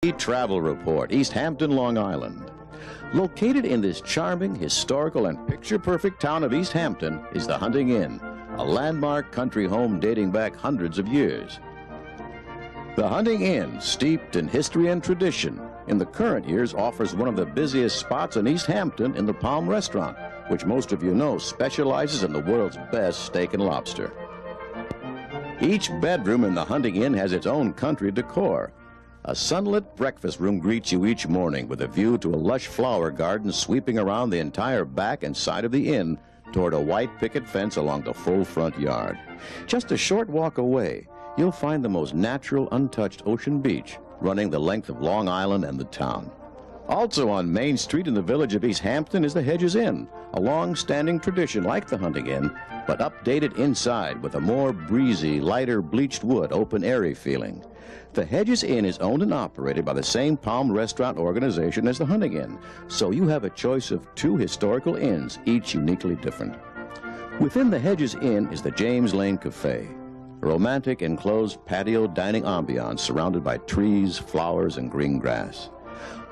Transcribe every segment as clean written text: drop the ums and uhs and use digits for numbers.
Travel Report, East Hampton, Long Island. Located in this charming, historical, and picture-perfect town of East Hampton is the Hunting Inn, a landmark country home dating back hundreds of years. The Hunting Inn, steeped in history and tradition, in the current years offers one of the busiest spots in East Hampton in the Palm Restaurant, which most of you know specializes in the world's best steak and lobster. Each bedroom in the Hunting Inn has its own country decor. A sunlit breakfast room greets you each morning with a view to a lush flower garden sweeping around the entire back and side of the inn toward a white picket fence along the full front yard. Just a short walk away, you'll find the most natural, untouched ocean beach running the length of Long Island and the town. Also on Main Street in the village of East Hampton is the Hedges Inn, a long-standing tradition like the Hunting Inn, but updated inside with a more breezy, lighter bleached wood, open-airy feeling. The Hedges Inn is owned and operated by the same Palm Restaurant organization as the Hunting Inn, so you have a choice of two historical inns, each uniquely different. Within the Hedges Inn is the James Lane Cafe, a romantic enclosed patio dining ambiance surrounded by trees, flowers, and green grass.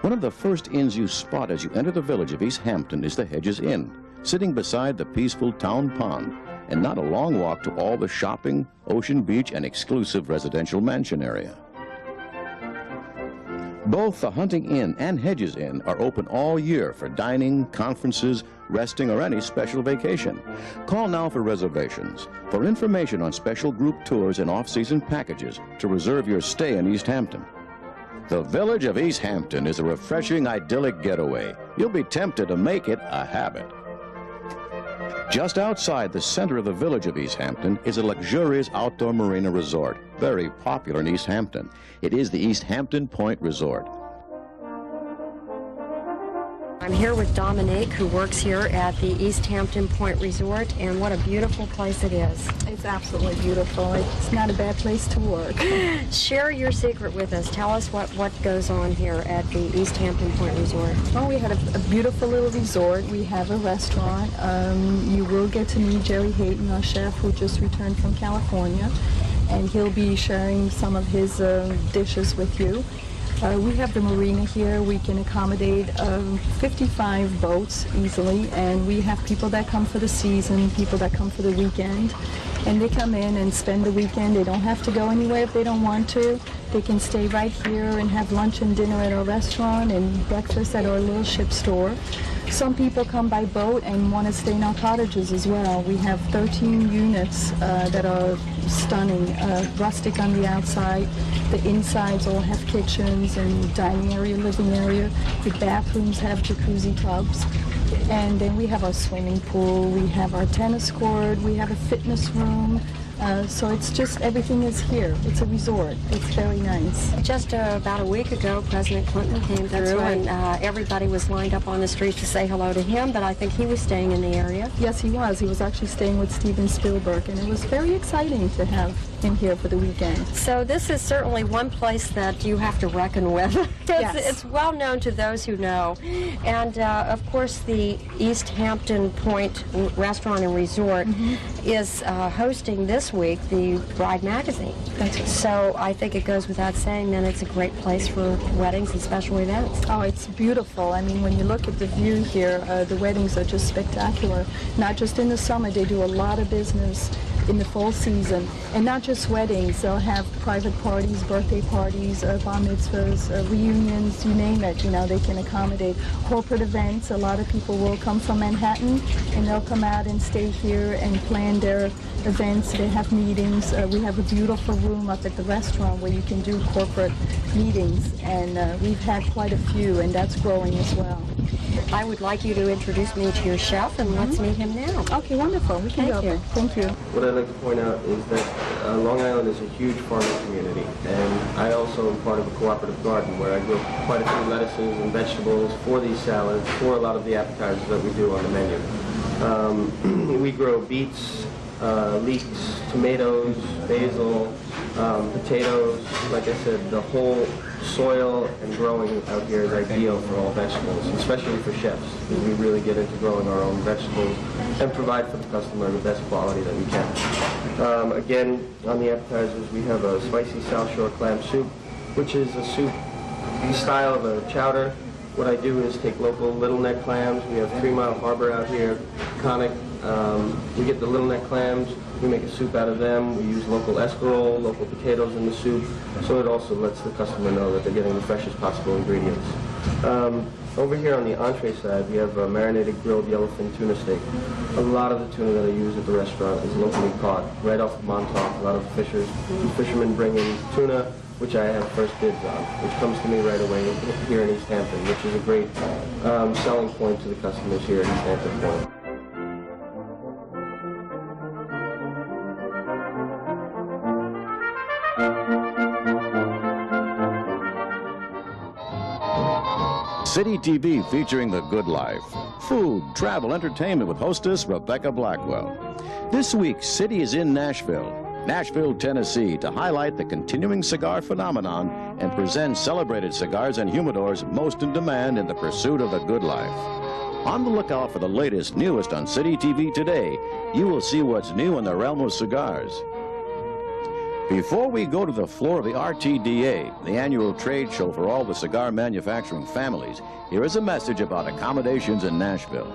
One of the first inns you spot as you enter the village of East Hampton is the Hedges Inn, sitting beside the peaceful town pond, and not a long walk to all the shopping, ocean beach, and exclusive residential mansion area. Both the Hunting Inn and Hedges Inn are open all year for dining, conferences, resting, or any special vacation. Call now for reservations. For information on special group tours and off-season packages to reserve your stay in East Hampton. The village of East Hampton is a refreshing, idyllic getaway. You'll be tempted to make it a habit. Just outside the center of the village of East Hampton is a luxurious outdoor marina resort, very popular in East Hampton. It is the East Hampton Point Resort. I'm here with Dominique, who works here at the East Hampton Point Resort, and what a beautiful place it is. It's absolutely beautiful. It's not a bad place to work. Share your secret with us. Tell us what goes on here at the East Hampton Point Resort. Well, we had a beautiful little resort. We have a restaurant. You will get to meet Jerry Hayton, our chef, who just returned from California, and he'll be sharing some of his dishes with you. We have the marina here. We can accommodate 55 boats easily, and we have people that come for the season, people that come for the weekend, and they come in and spend the weekend. They don't have to go anywhere if they don't want to. They can stay right here and have lunch and dinner at our restaurant and breakfast at our little ship store. Some people come by boat and want to stay in our cottages as well. We have 13 units that are stunning, rustic on the outside. The insides all have kitchens and dining area, living area. The bathrooms have jacuzzi tubs. And then we have our swimming pool, we have our tennis court, we have a fitness room. So it's just, everything is here. It's a resort. It's very nice. Just about a week ago, President Clinton came through, right. And everybody was lined up on the streets to say hello to him, but I think he was staying in the area. Yes, he was. He was actually staying with Steven Spielberg, and it was very exciting to have him here for the weekend. So this is certainly one place that you have to reckon with. Yes. It's well known to those who know. And of course, the East Hampton Point Restaurant and Resort is hosting this week the Bride Magazine. That's right. So I think it goes without saying that it's a great place for weddings and special events. Oh, it's beautiful. I mean, when you look at the view here, the weddings are just spectacular. Not just in the summer, they do a lot of business in the fall season. And not just weddings, they'll have private parties, birthday parties, bar mitzvahs, reunions, you name it. You know, they can accommodate corporate events. A lot of people will come from Manhattan, and they'll come out and stay here and plan their events. They have meetings. We have a beautiful room up at the restaurant where you can do corporate meetings, and we've had quite a few, and that's growing as well. I would like you to introduce me to your chef, and let's meet him now. Okay, wonderful. We can go there. Thank you. What I'd like to point out is that Long Island is a huge farming community, and I also am part of a cooperative garden where I grow quite a few lettuces and vegetables for these salads, for a lot of the appetizers that we do on the menu. We grow beets, leeks, tomatoes, basil, potatoes. Like I said, the whole soil and growing out here is ideal for all vegetables, especially for chefs, because we really get into growing our own vegetables and provide for the customer the best quality that we can. Again, on the appetizers, we have a spicy South Shore clam soup, which is a soup style of a chowder. What I do is take local little neck clams. We have 3 Mile Harbor out here, iconic. We get the little neck clams. We make a soup out of them. We use local escarole, local potatoes in the soup, so it also lets the customer know that they're getting the freshest possible ingredients. Over here on the entree side, we have a marinated grilled yellowfin tuna steak. A lot of the tuna that I use at the restaurant is locally caught, right off of Montauk. A lot of fishermen bring in tuna, which I have first dibs on, which comes to me right away here in East Hampton, which is a great selling point to the customers here at East Hampton Point. City TV featuring the good life. Food, travel, entertainment with hostess Rebecca Blackwell. This week, City is in Nashville, Tennessee, to highlight the continuing cigar phenomenon and present celebrated cigars and humidors most in demand in the pursuit of the good life. On the lookout for the latest, newest on City TV today, you will see what's new in the realm of cigars. Before we go to the floor of the RTDA, the annual trade show for all the cigar manufacturing families, here is a message about accommodations in Nashville.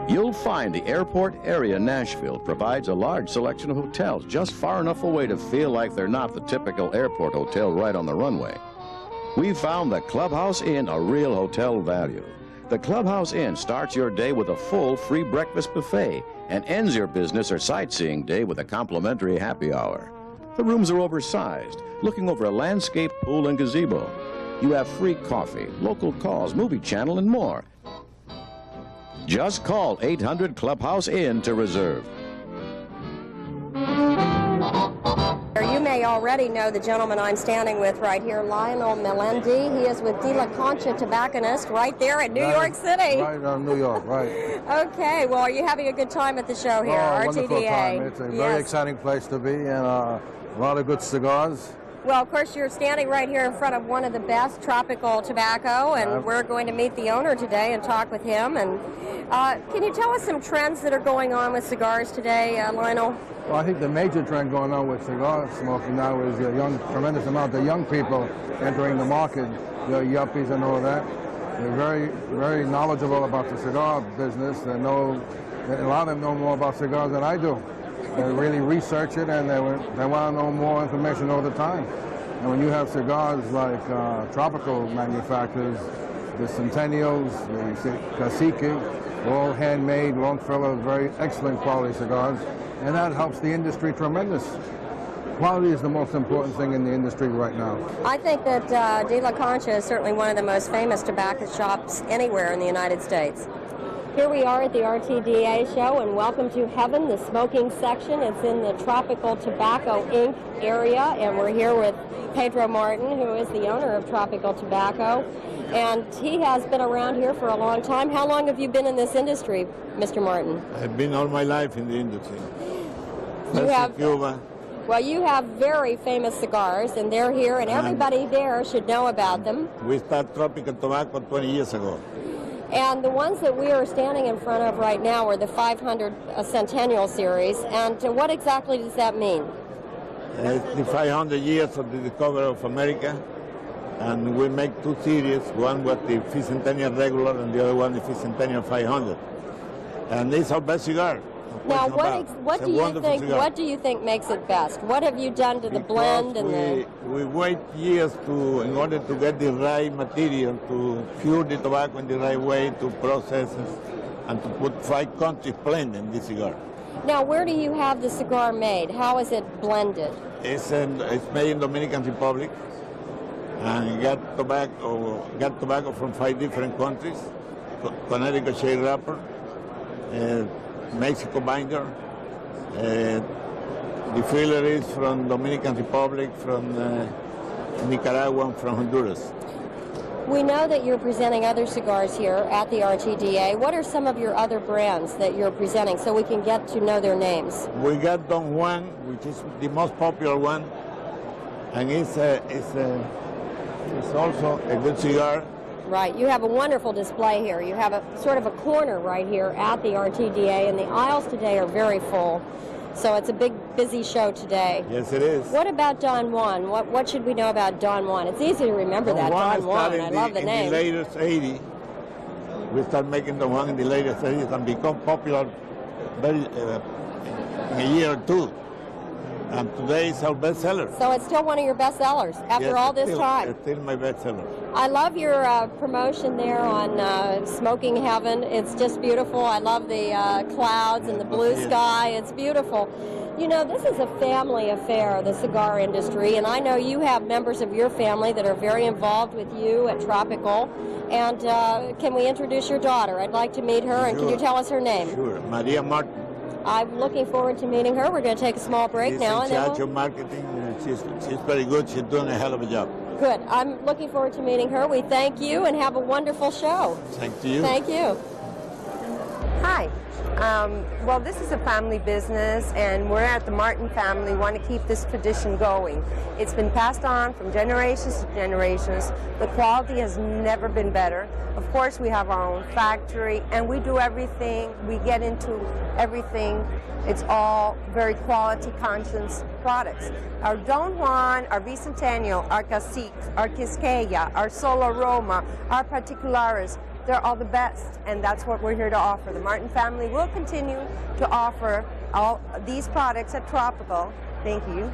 You'll find the airport area in Nashville provides a large selection of hotels just far enough away to feel like they're not the typical airport hotel right on the runway. We found the Clubhouse Inn a real hotel value. The Clubhouse Inn starts your day with a full free breakfast buffet and ends your business or sightseeing day with a complimentary happy hour. The rooms are oversized, looking over a landscape pool and gazebo. You have free coffee, local calls, movie channel, and more. Just call 800 Clubhouse Inn to reserve. You may already know the gentleman I'm standing with right here, Lionel Melendi. He is with De La Concha Tobacconist right there in New York City. Right on New York, right. Okay, well, are you having a good time at the show here, RTDA? Wonderful time. It's a very exciting place to be, and a lot of good cigars. Well, of course, you're standing right here in front of one of the best tropical tobacco, and we're going to meet the owner today and talk with him. And can you tell us some trends that are going on with cigars today, Lionel? Well, I think the major trend going on with cigar smoking now is tremendous amount of young people entering the market, the yuppies and all of that. They're very, very knowledgeable about the cigar business. A lot of them know more about cigars than I do. They really research it, and they want to know more information all the time. And when you have cigars like tropical manufacturers, the Centennials, the Cacique, all handmade, long filler, very excellent quality cigars, and that helps the industry tremendous. Quality is the most important thing in the industry right now. I think that De La Concha is certainly one of the most famous tobacco shops anywhere in the United States. Here we are at the RTDA show, and welcome to Heaven, the smoking section. It's in the Tropical Tobacco Inc. area, and we're here with Pedro Martin, who is the owner of Tropical Tobacco, and he has been around here for a long time. How long have you been in this industry, Mr. Martin? I've been all my life in the industry. You have, in Cuba. well, you have very famous cigars, and they're here, and everybody there should know about them. We started Tropical Tobacco 20 years ago. And the ones that we are standing in front of right now are the 500 Centennial Series. And what exactly does that mean? It's the 500 years of the discovery of America. And we make two series. One was the Centennial Regular and the other one the Centennial 500. And it's our best cigar. Now, what do you think makes it best? What have you done to the blend and we wait years in order to get the right material, to cure the tobacco in the right way, to process it, and to put 5 countries blend in this cigar. Now, where do you have the cigar made? How is it blended? It's made in Dominican Republic, and got tobacco from 5 different countries: Connecticut shade wrapper, Mexico binder, the filler is from Dominican Republic, from Nicaragua, and from Honduras. We know that you're presenting other cigars here at the RTDA. What are some of your other brands that you're presenting so we can get to know their names? We got Don Juan, which is the most popular one, and it's also a good cigar. Right. You have a wonderful display here. You have a sort of a corner right here at the RTDA, and the aisles today are very full. So it's a big busy show today. Yes, it is. What about Don Juan? What should we know about Don Juan? It's easy to remember that, Don Juan. I love the name. In the latest 80s, we started making Don Juan in the latest 80s and become popular very in a year or two. And today it's our bestseller. So it's still one of your best sellers after all this time. It's still my bestseller. I love your promotion there on Smoking Heaven. It's just beautiful. I love the clouds and the blue sky. It's beautiful. You know, this is a family affair, the cigar industry, and I know you have members of your family that are very involved with you at Tropical. And can we introduce your daughter? I'd like to meet her, and can you tell us her name? Sure, Maria Martin. I'm looking forward to meeting her. We're going to take a small break now. She's in charge of marketing. She's very good. She's doing a hell of a job. Good. I'm looking forward to meeting her. We thank you and have a wonderful show. Thank you. Thank you. Hi. Well, this is a family business, and we're at the Martin family. We want to keep this tradition going. It's been passed on from generations to generations. The quality has never been better. Of course, we have our own factory, and we do everything. We get into everything. It's all very quality conscious products. Our Don Juan, our Bicentennial, our Cacique, our Quisqueya, our Sol Aroma, our Particulares, they're all the best, and that's what we're here to offer. The Martin family will continue to offer all these products at Tropical. Thank you.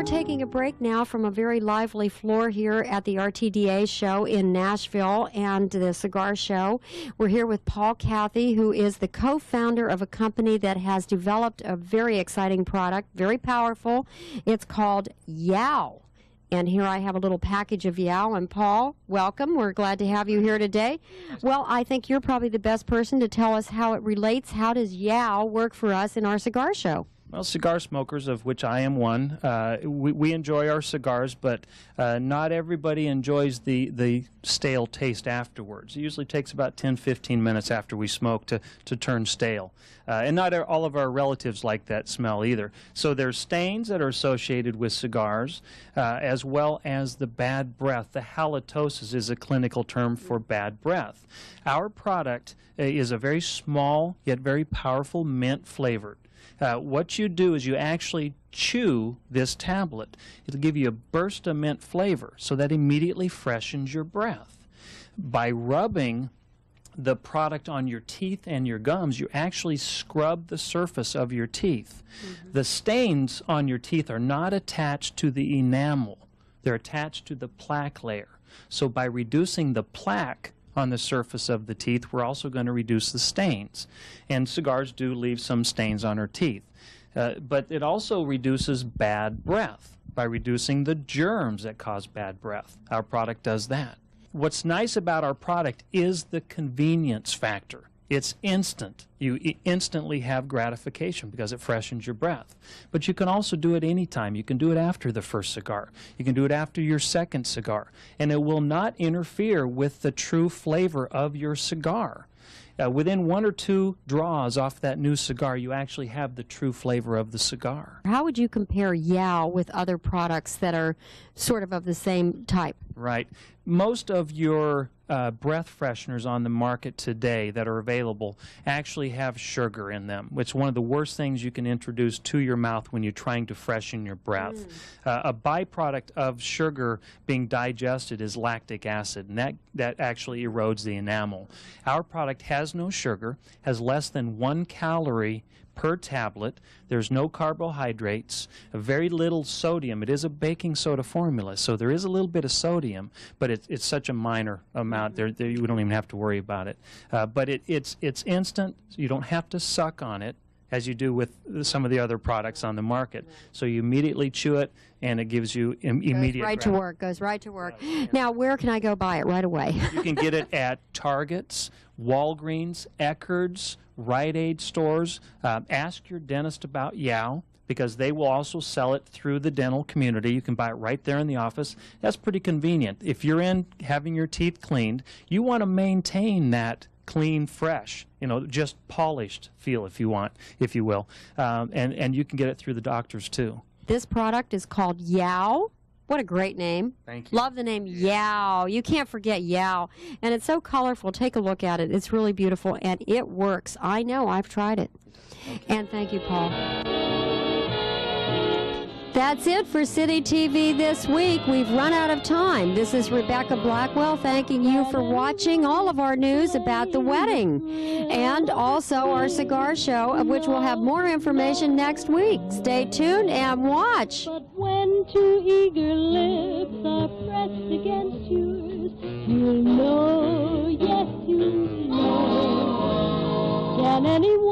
Taking a break now from a very lively floor here at the RTDA show in Nashville and the Cigar Show. We're here with Paul Cathy, who is the co-founder of a company that has developed a very exciting product, very powerful. It's called Yow. And here I have a little package of Yow. And Paul, welcome. We're glad to have you here today. Well, I think you're probably the best person to tell us how it relates. How does Yow work for us in our cigar show? Well, cigar smokers, of which I am one, we enjoy our cigars, but not everybody enjoys the stale taste afterwards. It usually takes about 10-15 minutes after we smoke to turn stale. And not all of our relatives like that smell either. So there's stains that are associated with cigars, as well as the bad breath. The halitosis is a clinical term for bad breath. Our product is a very small yet very powerful mint flavored. What you do is you actually chew this tablet. It'll give you a burst of mint flavor, so that immediately freshens your breath. By rubbing the product on your teeth and your gums, you actually scrub the surface of your teeth. Mm-hmm. The stains on your teeth are not attached to the enamel. They're attached to the plaque layer. So by reducing the plaque on the surface of the teeth, we're also going to reduce the stains. And cigars do leave some stains on our teeth. But it also reduces bad breath by reducing the germs that cause bad breath. Our product does that. What's nice about our product is the convenience factor. It's instant. You instantly have gratification because it freshens your breath. But you can also do it anytime. You can do it after the first cigar. You can do it after your second cigar. And it will not interfere with the true flavor of your cigar. Within 1 or 2 draws off that new cigar, you actually have the true flavor of the cigar. How would you compare Yow with other products that are sort of the same type? Right. Most of your breath fresheners on the market today that are available actually have sugar in them, which is one of the worst things you can introduce to your mouth when you're trying to freshen your breath. A byproduct of sugar being digested is lactic acid, and that actually erodes the enamel. Our product has no sugar, has less than 1 calorie per tablet. There's no carbohydrates, very little sodium. It is a baking soda formula, so there is a little bit of sodium, but it's such a minor amount. We don't even have to worry about it. But it's instant. You don't have to suck on it as you do with some of the other products on the market. So you immediately chew it, and it gives you immediate goes right to work. Now, where can I go buy it right away? You can get it at Targets, Walgreens, Eckerd's, Rite Aid stores. Ask your dentist about Yow, because they will also sell it through the dental community. You can buy it right there in the office. That's pretty convenient. If you're in having your teeth cleaned, you want to maintain that clean, fresh, just polished feel, if you will. And you can get it through the doctors too. This product is called Yow. What a great name. Thank you. Love the name Yao. You can't forget Yao. And it's so colorful. Take a look at it. It's really beautiful, and it works. I know. I've tried it. And thank you, Paul. That's it for City TV this week. We've run out of time. This is Rebecca Blackwell thanking you for watching all of our news about the wedding and also our cigar show, of which we'll have more information next week. Stay tuned and watch. But when two eager lips are pressed against yours, you'll know, yes, you'll know. Can anyone